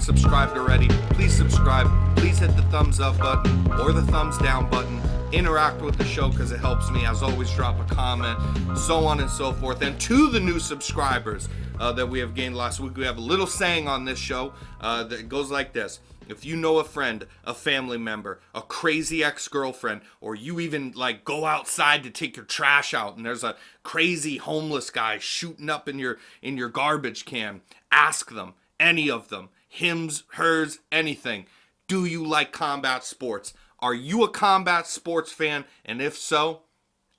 subscribed already, please subscribe. Please hit the thumbs up button or the thumbs down button. Interact with the show because it helps me. As always, drop a comment, so on and so forth. And to the new subscribers that we have gained last week, we have a little saying on this show that goes like this. If you know a friend, a family member, a crazy ex-girlfriend, or you even like go outside to take your trash out and there's a crazy homeless guy shooting up in your garbage can, ask them, any of them, hims, hers, anything. Do you like combat sports? Are you a combat sports fan? And if so,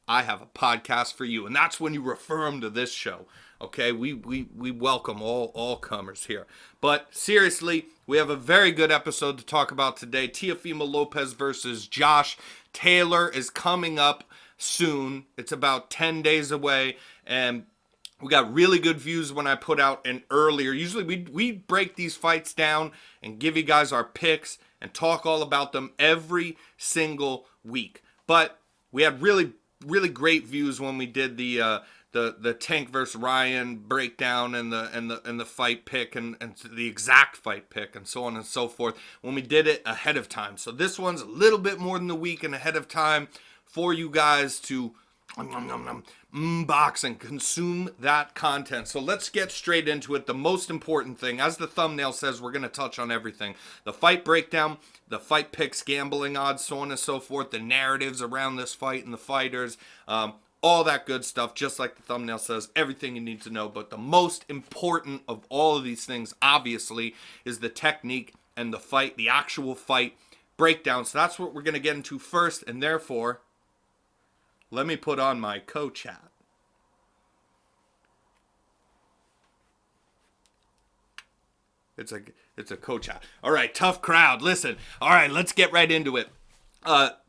I have a podcast for you. And that's when you refer them to this show. Okay, we welcome all comers here. But seriously, we have a very good episode to talk about today. Teofimo Lopez versus Josh Taylor is coming up soon. It's about 10 days away. And we got really good views when I put out an earlier. Usually we break these fights down and give you guys our picks and talk all about them every single week. But we had really great views when we did the Tank versus Ryan breakdown and the fight pick and the exact fight pick and so on and so forth when we did it ahead of time. So this one's a little bit more than a week and ahead of time for you guys to box and consume that content. So let's get straight into it. The most important thing, as the thumbnail says, we're going to touch on everything. The fight breakdown, the fight picks, gambling odds, so on and so forth, the narratives around this fight and the fighters, all that good stuff, just like the thumbnail says, everything you need to know. But the most important of all of these things, obviously, is the technique and the fight, the actual fight breakdown. So that's what we're going to get into first, and therefore, let me put on my co-chat. It's a co-chat. All right, tough crowd. Listen. All right, let's get right into it.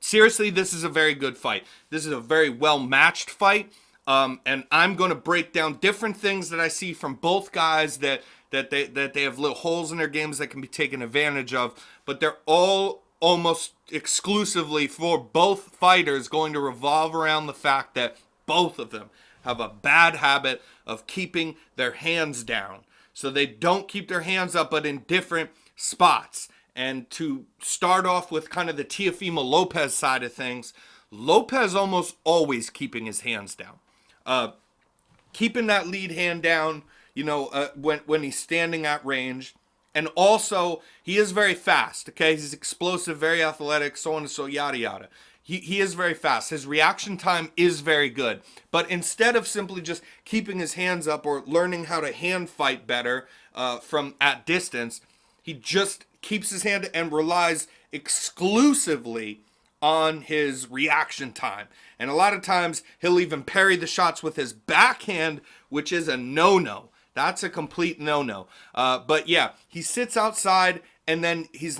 Seriously, this is a very good fight. This is a very well-matched fight. And I'm going to break down different things that I see from both guys that they have little holes in their games that can be taken advantage of. But they're all almost exclusively for both fighters going to revolve around the fact that both of them have a bad habit of keeping their hands down. So they don't keep their hands up, but in different spots. And to start off with kind of the Teofimo Lopez side of things, Lopez almost always keeping his hands down. Keeping that lead hand down, when he's standing at range. And also, he is very fast, okay? He's explosive, very athletic, so on and so yada yada. He is very fast. His reaction time is very good. But instead of simply just keeping his hands up or learning how to hand fight better from at distance, he just keeps his hand and relies exclusively on his reaction time. And a lot of times, he'll even parry the shots with his backhand, which is a no-no. That's a complete no-no. But yeah, he sits outside and then he's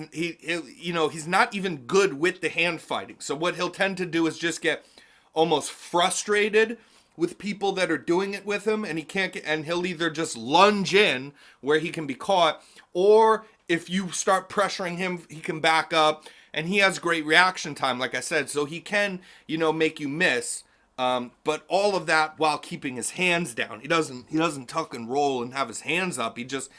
not even good with the hand fighting. So what he'll tend to do is just get almost frustrated with people that are doing it with him, and he'll either just lunge in where he can be caught, or if you start pressuring him, he can back up, and he has great reaction time, like I said, so he can, make you miss. But all of that while keeping his hands down. He doesn't tuck and roll and have his hands up. He just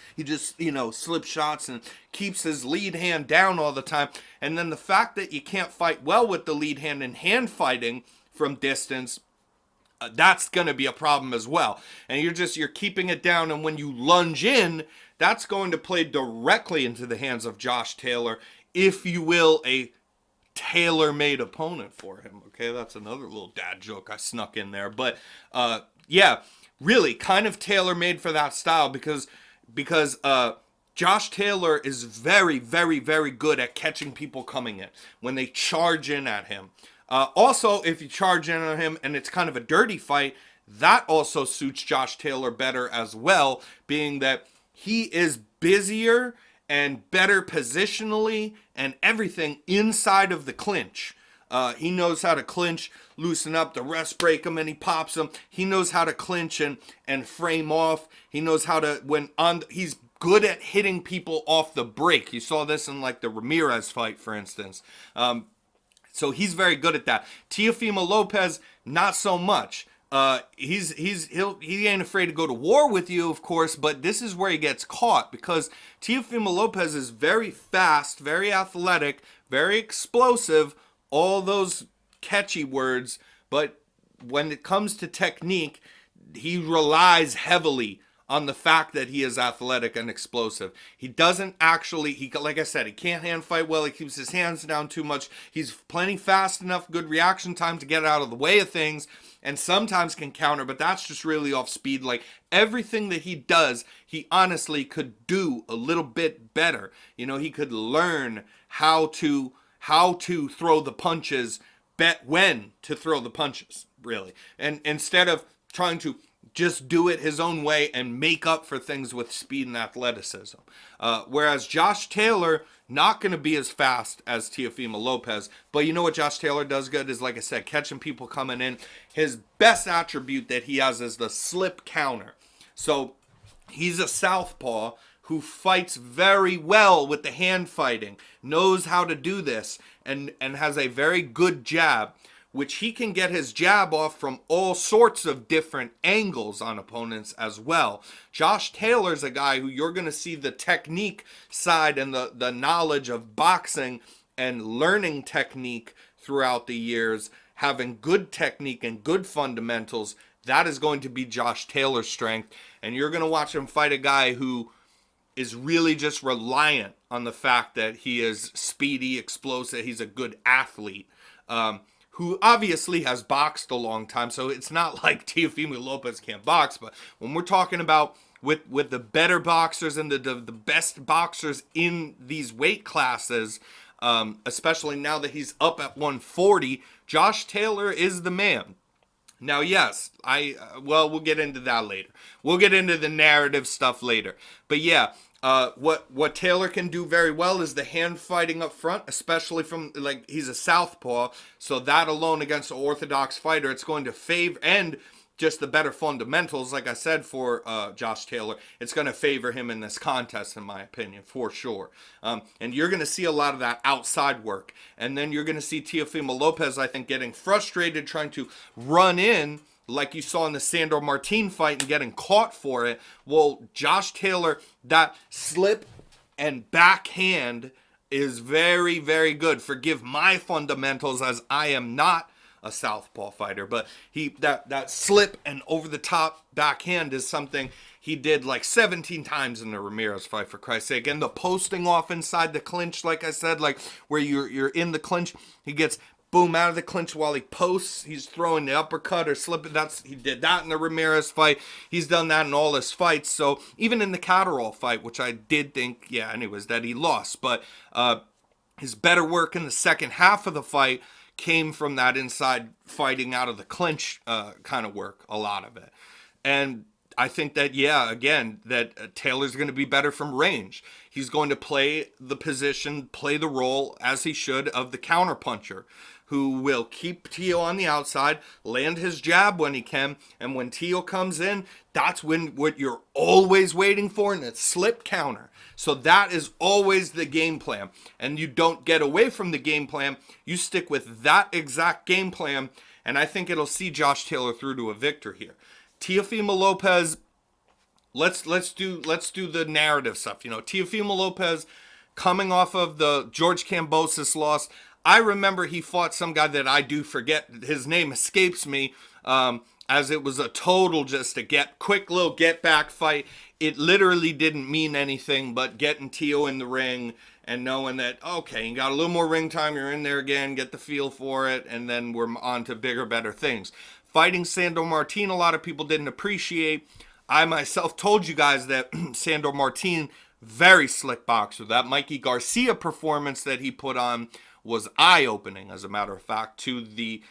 slips shots and keeps his lead hand down all the time. And then the fact that you can't fight well with the lead hand and hand fighting from distance, that's going to be a problem as well. And you're keeping it down, and when you lunge in, that's going to play directly into the hands of Josh Taylor, if you will, a tailor-made opponent for him. Okay, that's another little dad joke I snuck in there. But yeah, really kind of tailor-made for that style because Josh Taylor is very, very, very good at catching people coming in when they charge in at him. Also, if you charge in on him and it's kind of a dirty fight, that also suits Josh Taylor better as well, being that he is busier and better positionally and everything inside of the clinch. He knows how to clinch, loosen up, the refs break him and he pops him. He knows how to clinch and frame off. He knows how to, he's good at hitting people off the break. You saw this in like the Ramirez fight, for instance. So he's very good at that. Teofimo Lopez, not so much. He ain't afraid to go to war with you, of course, but this is where he gets caught because Teofimo Lopez is very fast, very athletic, very explosive, all those catchy words, but when it comes to technique, he relies heavily on the fact that he is athletic and explosive. He doesn't actually, like I said, he can't hand fight well. He keeps his hands down too much. He's plenty fast enough, good reaction time to get out of the way of things, and sometimes can counter, but that's just really off speed. Like everything that he does, he honestly could do a little bit better. You know, he could learn how to throw the punches, when to throw the punches, really. And instead of trying to just do it his own way and make up for things with speed and athleticism. Whereas Josh Taylor, not going to be as fast as Teofimo Lopez, but you know what Josh Taylor does good is, like I said, catching people coming in. His best attribute that he has is the slip counter. So he's a southpaw who fights very well with the hand fighting, knows how to do this, and has a very good jab, which he can get his jab off from all sorts of different angles on opponents as well. Josh Taylor's a guy who you're going to see the technique side and the knowledge of boxing and learning technique throughout the years, having good technique and good fundamentals. That is going to be Josh Taylor's strength. And you're going to watch him fight a guy who is really just reliant on the fact that he is speedy, explosive, he's a good athlete. Who obviously has boxed a long time, so it's not like Teofimo Lopez can't box, but when we're talking about with the better boxers and the best boxers in these weight classes, especially now that he's up at 140, Josh Taylor is the man. Now, yes, we'll get into that later. We'll get into the narrative stuff later. But yeah, what Taylor can do very well is the hand fighting up front, especially from, like, he's a southpaw, so that alone against an orthodox fighter, it's going to favor, and just the better fundamentals, like I said, for Josh Taylor, it's going to favor him in this contest, in my opinion, for sure. And you're going to see a lot of that outside work. And then you're going to see Teofimo Lopez, I think, getting frustrated, trying to run in, like you saw in the Sandor Martin fight, and getting caught for it. Well, Josh Taylor, that slip and backhand is very, very good. Forgive my fundamentals, as I am not a southpaw fighter, but that slip and over the top backhand is something he did like 17 times in the Ramirez fight, for Christ's sake. And the posting off inside the clinch, like I said, like where you're in the clinch, he gets boom out of the clinch while he posts, he's throwing the uppercut or slipping. He did that in the Ramirez fight. He's done that in all his fights. So even in the Catterall fight, which I did think, anyways, that he lost, but his better work in the second half of the fight came from that inside fighting out of the clinch kind of work, a lot of it. And I think that, that Taylor's going to be better from range. He's going to play the position, play the role, as he should, of the counterpuncher, who will keep Teo on the outside, land his jab when he can, and when Teo comes in, that's when what you're always waiting for, and it's slip counter. So that is always the game plan. And you don't get away from the game plan. You stick with that exact game plan, and I think it'll see Josh Taylor through to a victory here. Teofimo Lopez, let's do the narrative stuff. You know, Teofimo Lopez coming off of the George Kambosos loss. I remember he fought some guy that I do forget, his name escapes me, as it was a total just a quick little get back fight. It literally didn't mean anything but getting Teo in the ring and knowing that, okay, you got a little more ring time, you're in there again, get the feel for it, and then we're on to bigger, better things. Fighting Sandor Martin, a lot of people didn't appreciate. I myself told you guys that Sandor Martin, very slick boxer. That Mikey Garcia performance that he put on was eye-opening, as a matter of fact, to the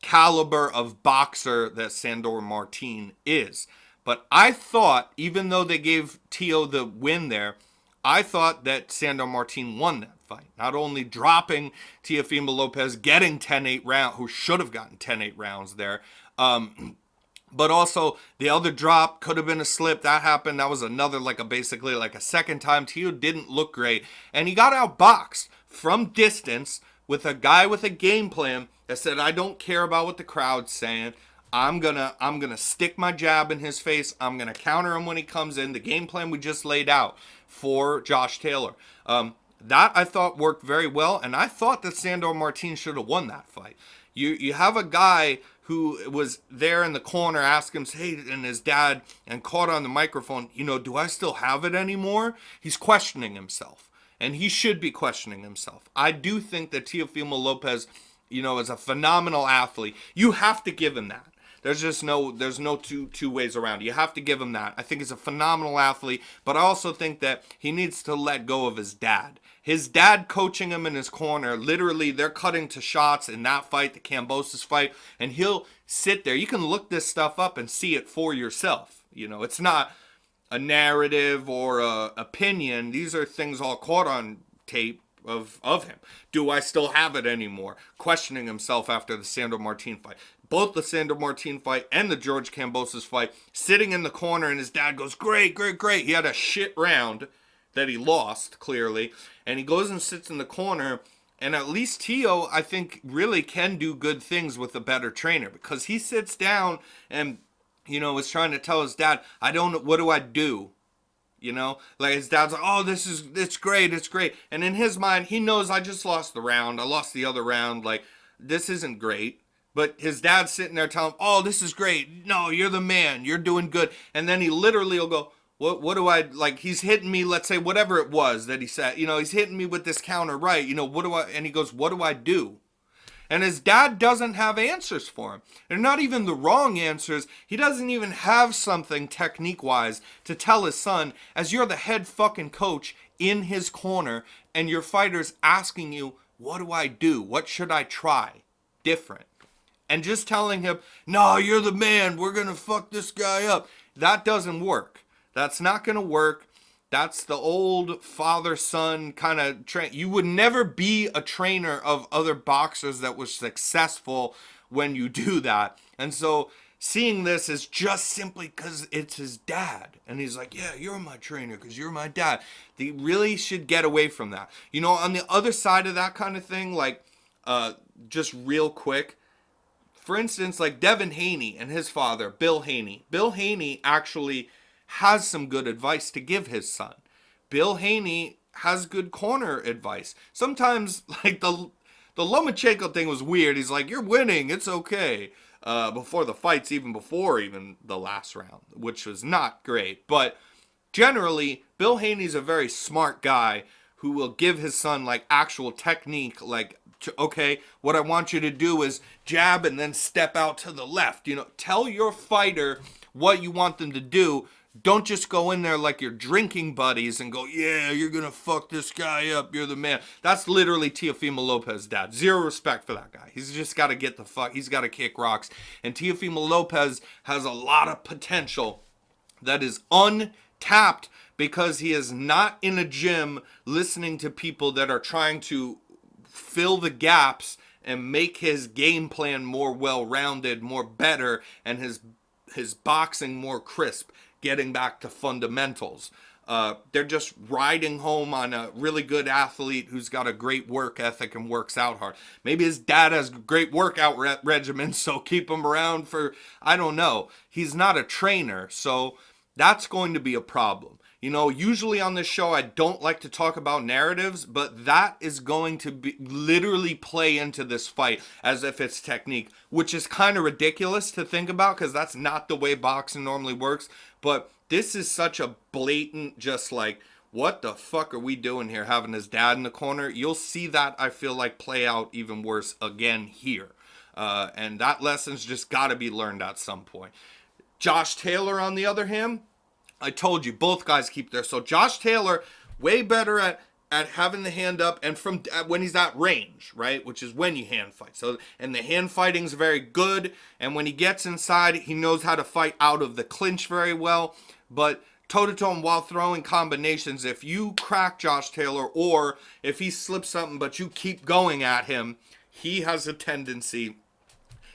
caliber of boxer that Sandor Martin is. But I thought, even though they gave Teo the win there, I thought that Sandor Martin won that fight. Not only dropping Teofimo Lopez, getting 10-8 rounds, who should have gotten 10-8 rounds there, but also the other drop could have been a slip. That happened. That was another, basically a second time. Teo didn't look great, and he got outboxed from distance with a guy with a game plan that said, I don't care about what the crowd's saying. I'm gonna stick my jab in his face. I'm gonna counter him when he comes in. The game plan we just laid out for Josh Taylor. That I thought worked very well, and I thought that Sandor Martin should have won that fight. You have a guy who was there in the corner asking him, hey, and his dad, and caught on the microphone, do I still have it anymore? He's questioning himself, and he should be questioning himself. I do think that Teofimo Lopez, is a phenomenal athlete. You have to give him that. There's no two ways around it. You have to give him that. I think he's a phenomenal athlete, but I also think that he needs to let go of his dad. His dad coaching him in his corner, literally they're cutting to shots in that fight, the Kambosos fight, and he'll sit there. You can look this stuff up and see it for yourself. It's not a narrative or a opinion. These are things all caught on tape of him. Do I still have it anymore? Questioning himself after the Sandor Martin fight. Both the Sandor Martin fight and the George Kambosos fight, sitting in the corner, and his dad goes, great, great, great. He had a shit round that he lost, clearly, and he goes and sits in the corner, and at least Teo, I think, really can do good things with a better trainer, because he sits down and, is trying to tell his dad, I don't know, what do I do? Like his dad's like, oh, it's great, it's great. And in his mind, he knows I just lost the round. I lost the other round. Like, this isn't great. But his dad's sitting there telling him, oh, this is great. No, you're the man. You're doing good. And then he literally will go, what do I, like, he's hitting me, let's say, whatever it was that he said. He's hitting me with this counter right. And he goes, what do I do? And his dad doesn't have answers for him. They're not even the wrong answers. He doesn't even have something technique-wise to tell his son, as you're the head fucking coach in his corner, and your fighter's asking you, what do I do? What should I try different? And just telling him, no, you're the man. We're going to fuck this guy up. That doesn't work. That's not going to work. That's the old father-son kind of train. You would never be a trainer of other boxers that was successful when you do that. And so seeing this is just simply because it's his dad. And he's like, yeah, you're my trainer because you're my dad. They really should get away from that. On the other side of that kind of thing, like, just real quick, for instance, like Devin Haney and his father, Bill Haney. Bill Haney actually has some good advice to give his son. Bill Haney has good corner advice. Sometimes, like, the Lomachenko thing was weird. He's like, you're winning, it's okay. Before the fights, even before the last round, which was not great. But generally, Bill Haney's a very smart guy who will give his son, like, actual technique, like, okay, what I want you to do is jab and then step out to the left. Tell your fighter what you want them to do. Don't just go in there like you're drinking buddies and go, yeah, you're going to fuck this guy up. You're the man. That's literally Teofimo Lopez's dad. Zero respect for that guy. He's just got to get the fuck. He's got to kick rocks. And Teofimo Lopez has a lot of potential that is untapped because he is not in a gym listening to people that are trying to fill the gaps and make his game plan more well-rounded, more better, and his boxing more crisp, getting back to fundamentals. They're just riding home on a really good athlete who's got a great work ethic and works out hard. Maybe his dad has great workout regimen, so keep him around for, I don't know. He's not a trainer, so that's going to be a problem. Usually on this show, I don't like to talk about narratives, but that is going to be literally play into this fight as if it's technique, which is kind of ridiculous to think about because that's not the way boxing normally works. But this is such a blatant, just like, what the fuck are we doing here having his dad in the corner? You'll see that, I feel like, play out even worse again here. And that lesson's just got to be learned at some point. Josh Taylor, on the other hand, I told you, both guys keep there. So Josh Taylor, way better at having the hand up and from when he's at range, right? Which is when you hand fight. So, and the hand fighting's very good. And when he gets inside, he knows how to fight out of the clinch very well. But toe-to-toe while throwing combinations, if you crack Josh Taylor or if he slips something but you keep going at him, he has a tendency,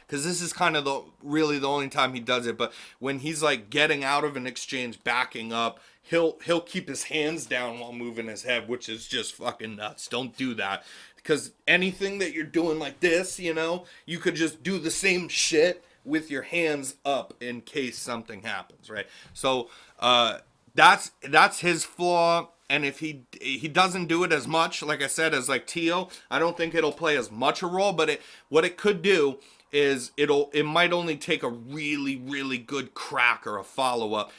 because this is kind of really the only time he does it, but when he's like getting out of an exchange, backing up, he'll keep his hands down while moving his head, which is just fucking nuts. Don't do that, because anything that you're doing like this, you could just do the same shit, with your hands up in case something happens, right? So that's his flaw. And if he doesn't do it as much, like I said, as like Tio, I don't think it'll play as much a role. But what it could do is it might only take a really, really good crack or a follow up,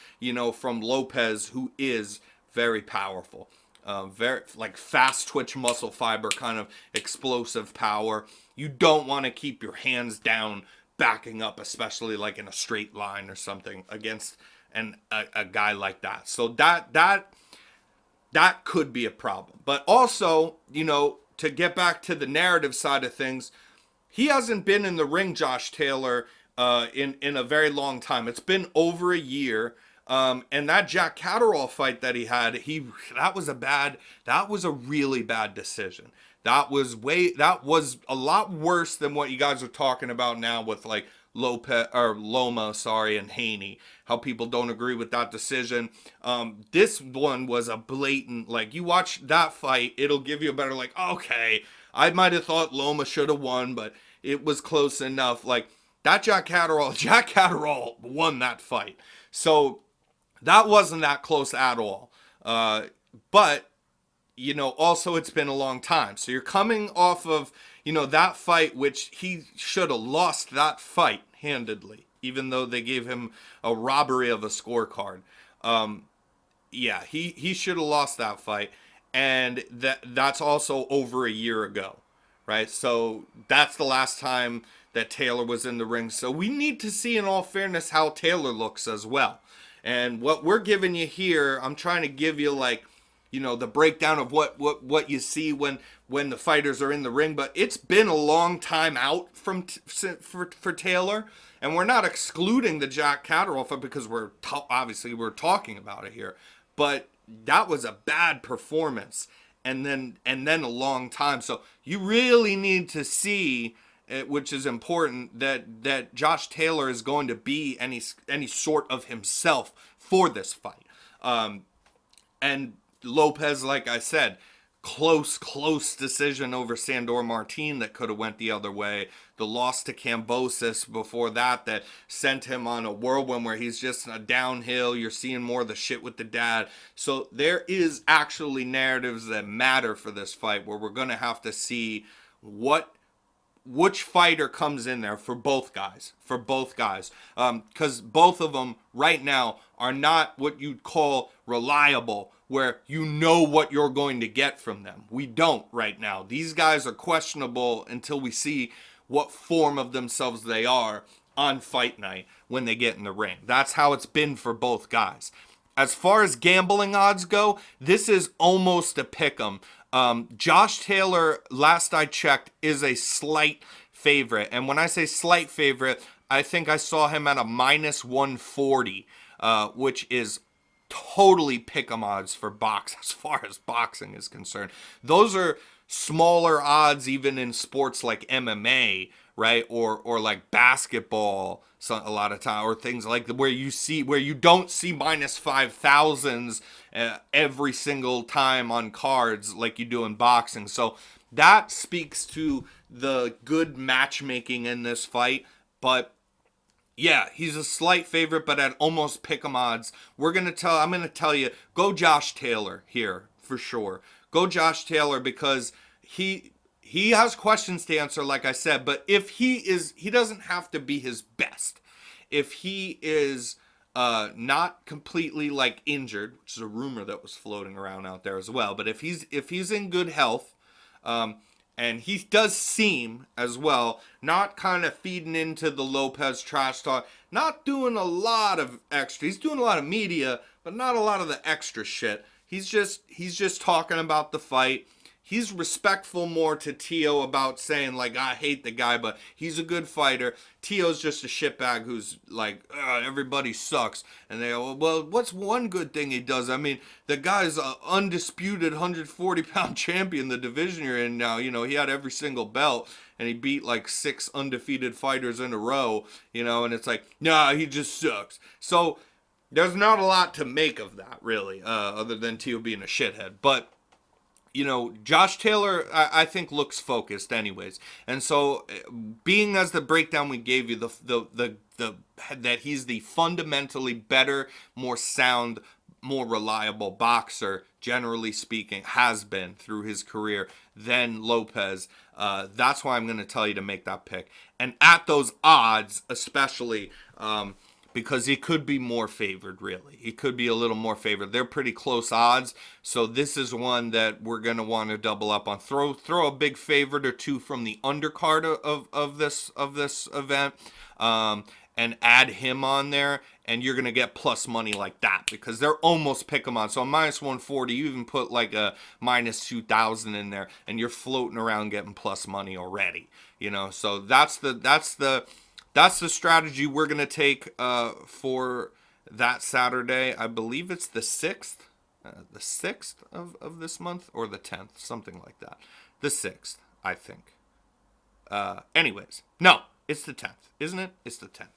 from Lopez, who is very powerful. Very like fast twitch muscle fiber, kind of explosive power. You don't want to keep your hands down backing up, especially like in a straight line or something against a guy like that. So that could be a problem. But also, to get back to the narrative side of things, he hasn't been in the ring, Josh Taylor, in a very long time. It's been over a year. And that Jack Catterall fight that he had, that was a really bad decision. That was a lot worse than what you guys are talking about now with like Loma, and Haney. How people don't agree with that decision. This one was a blatant, like, you watch that fight, it'll give you a better, like, okay, I might have thought Loma should have won, but it was close enough. Like, that Jack Catterall won that fight. So that wasn't that close at all. But, also it's been a long time. So you're coming off of, that fight, which he should have lost that fight handedly, even though they gave him a robbery of a scorecard. He should have lost that fight. And that's also over a year ago, right? So that's the last time that Taylor was in the ring. So we need to see, in all fairness, how Taylor looks as well. And what we're giving you here, I'm trying to give you like, the breakdown of what you see when the fighters are in the ring. But it's been a long time out for Taylor, and we're not excluding the Jack Catterall fight because obviously we're talking about it here. But that was a bad performance, and then a long time. So you really need to see, which is important, that Josh Taylor is going to be any sort of himself for this fight. And Lopez, like I said, close decision over Sandor Martin that could have went the other way. The loss to Kambosos before that sent him on a whirlwind where he's just a downhill. You're seeing more of the shit with the dad. So there is actually narratives that matter for this fight, where we're going to have to see which fighter comes in there for both guys. Because both of them right now are not what you'd call reliable, where you know what you're going to get from them. We don't right now. These guys are questionable until we see what form of themselves they are on fight night when they get in the ring. That's how it's been for both guys. As far as gambling odds go, this is almost a pick'em. Josh Taylor, last I checked, is a slight favorite. And when I say slight favorite, I think I saw him at a minus 140, which is totally pick'em odds for as far as boxing is concerned. Those are smaller odds even in sports like MMA, right? Or like basketball, a lot of time, or things like where you don't see minus 5,000s every single time on cards like you do in boxing. So that speaks to the good matchmaking in this fight. But yeah, he's a slight favorite, but at almost pick'em odds. I'm gonna tell you, go Josh Taylor here for sure. Go Josh Taylor, because he has questions to answer, like I said. But if he doesn't have to be his best. If he is not completely like injured, which is a rumor that was floating around out there as well. But if he's in good health, and he does seem, as well, not kind of feeding into the Lopez trash talk, not doing a lot of extra. He's doing a lot of media, but not a lot of the extra shit. He's just talking about the fight. He's respectful more to Tio about saying, like, I hate the guy, but he's a good fighter. Tio's just a shitbag who's like, everybody sucks. And they go, well, what's one good thing he does? I mean, the guy's an undisputed 140-pound champion, the division you're in now. He had every single belt, and he beat like 6 undefeated fighters in a row, and it's like, nah, he just sucks. So there's not a lot to make of that, really, other than Tio being a shithead. But Josh Taylor, I think, looks focused anyways. And so, being as the breakdown we gave you, that he's the fundamentally better, more sound, more reliable boxer, generally speaking, has been through his career than Lopez. That's why I'm going to tell you to make that pick. And at those odds, especially, because he could be more favored, really. He could be a little more favored. They're pretty close odds, so this is one that we're going to want to double up on. Throw a big favorite or two from the undercard of this event, and add him on there, and you're going to get plus money like that, because they're almost pick 'em on. So minus 140, you even put like a minus 2,000 in there, and you're floating around getting plus money already. So that's the strategy we're going to take for that Saturday. I believe it's the 6th. The 6th of this month, or the 10th, something like that. The 6th, I think. Anyways, no, it's the 10th, isn't it? It's the 10th.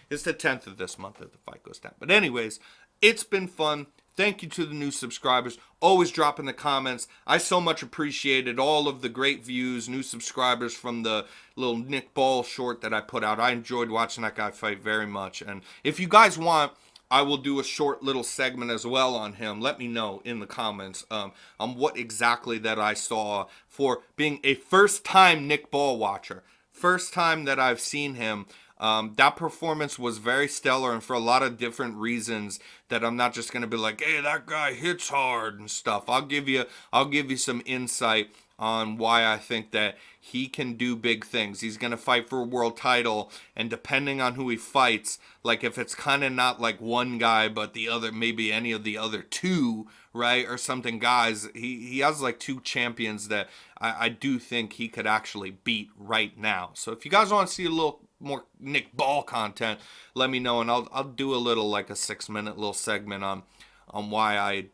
It's the 10th of this month that the fight goes down. But anyways, it's been fun. Thank you to the new subscribers. Always drop in the comments. I so much appreciated all of the great views, new subscribers from the little Nick Ball short that I put out. I enjoyed watching that guy fight very much. And if you guys want, I will do a short little segment as well on him. Let me know in the comments on what exactly that I saw for being a first-time Nick Ball watcher. First time that I've seen him. That performance was very stellar, and for a lot of different reasons that I'm not just going to be like, hey, that guy hits hard and stuff. I'll give you some insight on why I think that he can do big things. He's going to fight for a world title, and depending on who he fights, like if it's kind of not like one guy but the other, maybe any of the other two, right, or something, guys, he has like two champions that I do think he could actually beat right now. So if you guys want to see a little more Nick Ball content, let me know, and I'll do a little, like a 6-minute little segment on why I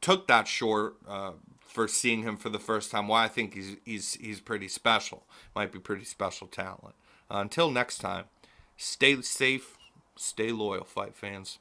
took that short for seeing him for the first time, why I think he's pretty special, might be pretty special talent. Until next time, stay safe, stay loyal, fight fans.